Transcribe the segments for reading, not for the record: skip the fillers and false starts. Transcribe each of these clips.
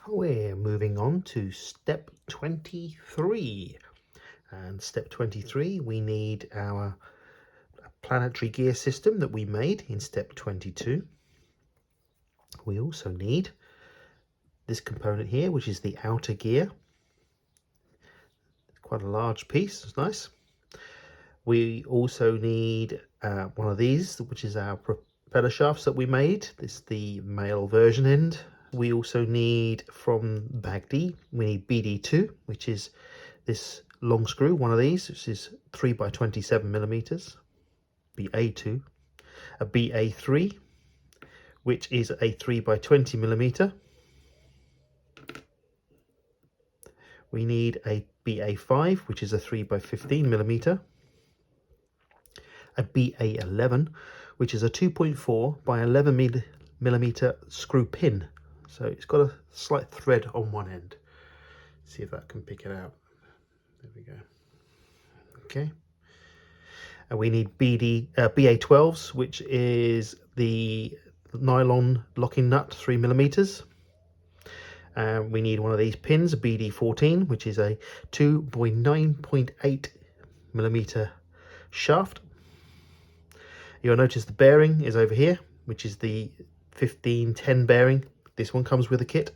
We're moving on to step 23. And step 23, we need our planetary gear system that we made in step 22. We also need this component here, which is the outer gear. Quite a large piece, it's nice. We also need one of these, which is our propeller shafts that we made. This is the male version end. We also need from BAGD, we need BD2, which is this long screw, one of these, which is 3 by 27 millimeters. BA2, a BA3, which is a 3 by 20 millimeter. We need a BA5, which is a 3 by 15 millimeter. A BA11, which is a 2.4 by 11 millimeter screw pin. So it's got a slight thread on one end. See if that can pick it out. There we go. Okay. And we need BA12s, which is the nylon locking nut, 3 millimeters. We need one of these pins, a BD14, which is a 2 by 9.8 millimeter shaft. You'll notice the bearing is over here, which is the 1510 bearing. This one comes with a kit.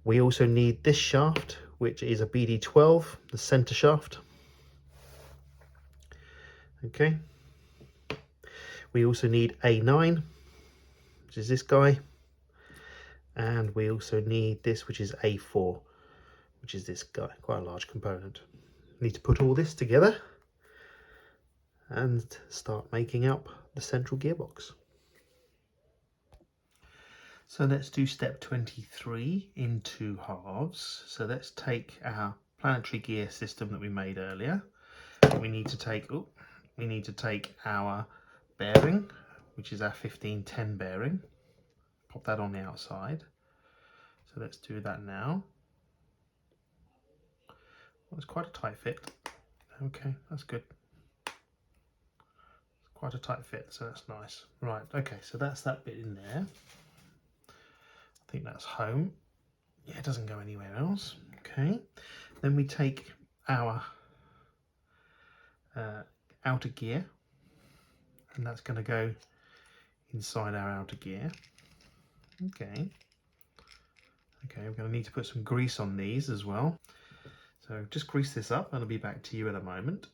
We also need this shaft, which is a BD12, the center shaft. Okay. We also need A9, which is this guy. And we also need this, which is A4, which is this guy, quite a large component. We need to put all this together and start making up the central gearbox. So let's do step 23 in 2 halves. So let's take our planetary gear system that we made earlier. We need to take our bearing, which is our 1510 bearing. Pop that on the outside. So let's do that now. Well, it's quite a tight fit. Okay, that's good. Quite a tight fit, so that's nice. Right, okay, so that's that bit in there. I think that's home. Yeah, it doesn't go anywhere else. Okay, then we take our outer gear, and that's going to go inside our outer gear. Okay, we're going to need to put some grease on these as well. So just grease this up and I'll be back to you in a moment.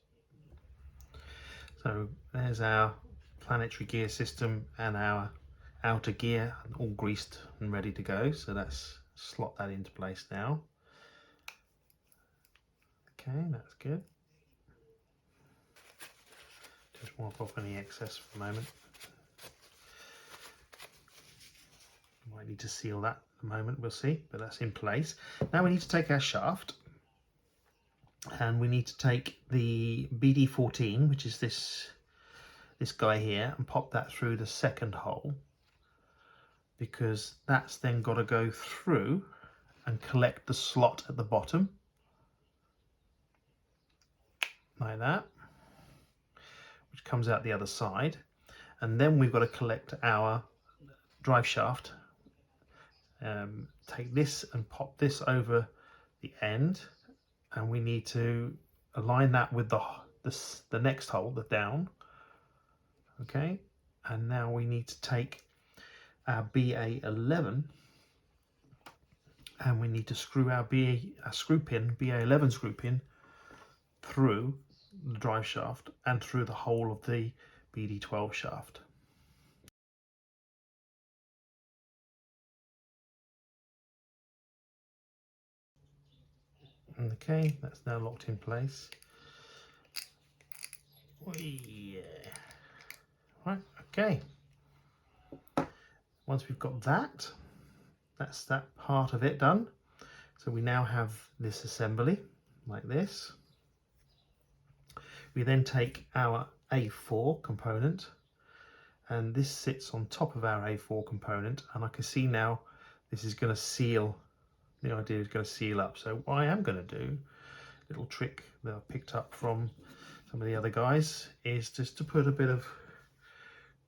So there's our planetary gear system and our outer gear all greased and ready to go. So let's slot that into place now. Okay, that's good. Just wipe off any excess for a moment. Might need to seal that at the moment, we'll see, but that's in place. Now we need to take our shaft and we need to take the BD14, which is this guy here, and pop that through the second hole, because that's then got to go through and collect the slot at the bottom like that, which comes out the other side, and then we've got to collect our drive shaft. Take this and pop this over the end, and we need to align that with the next hole, the down. Okay, and now we need to take our BA11 and we need to screw our BA11 screw pin through the drive shaft and through the whole of the BD12 shaft. Okay, that's now locked in place. Yeah. Right, okay. Once we've got that, that's that part of it done. So we now have this assembly like this. We then take our A4 component, and this sits on top of our A4 component, and I can see now this is going to seal. The idea is going to seal up. So what I am going to do, little trick that I picked up from some of the other guys, is just to put a bit of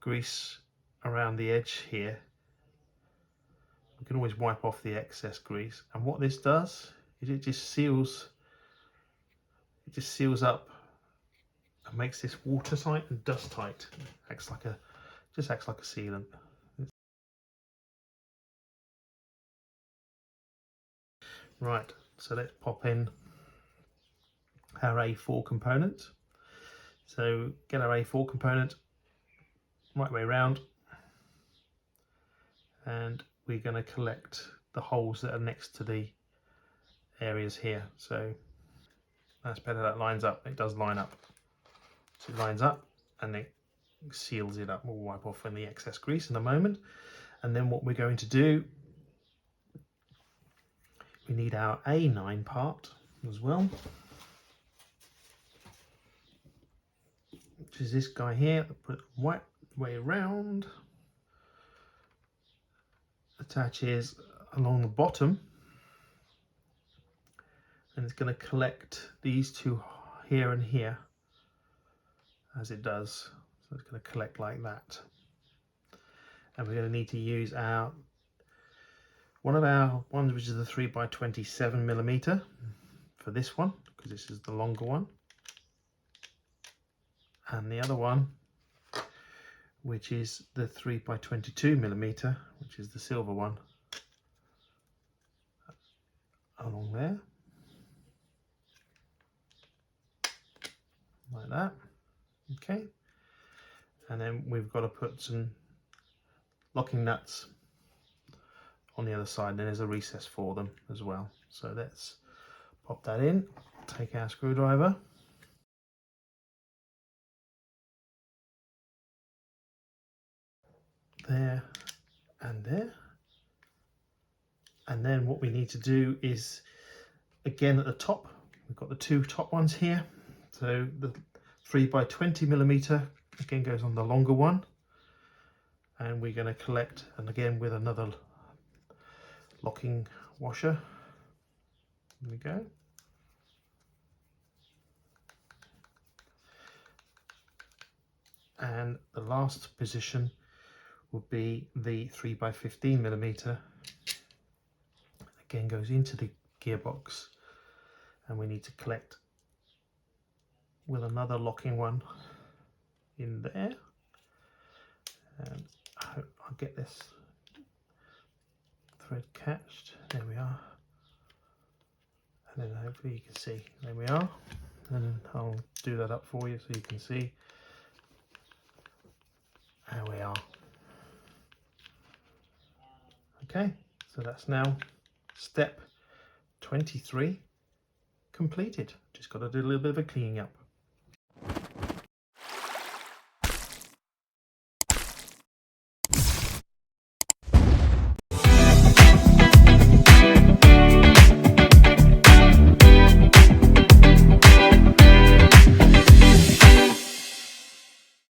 grease around the edge here. we can always wipe off the excess grease. And what this does is it just seals up and makes this watertight and dust tight. Just acts like a sealant. Right, so let's pop in our A4 component. So get our A4 component right way around, and we're going to collect the holes that are next to the areas here. So that's better, that lines up. It does line up. So it lines up and it seals it up. We'll wipe off any excess grease in a moment. And then what we're going to do, we need our A9 part as well, which is this guy here. Put it right way around, attaches along the bottom, and it's going to collect these two here and here as it does. So it's going to collect like that. And we're going to need to use one of our ones, which is the 3x27mm for this one, because this is the longer one, and the other one, which is the 3x22mm, which is the silver one, along there, like that. Okay, and then we've got to put some locking nuts on the other side, and there's a recess for them as well. So let's pop that in, take our screwdriver, there and there. And then what we need to do is, again at the top, we've got the two top ones here. So the 3x20mm again goes on the longer one, and we're going to collect, and again with another locking washer. There we go. And the last position would be the 3x15mm. Again goes into the gearbox, and we need to collect with another locking one in there. And I hope I'll get this thread catched. There we are. And then hopefully you can see. There we are. And I'll do that up for you so you can see how we are. Okay, so that's now step 23 completed. Just got to do a little bit of a cleaning up.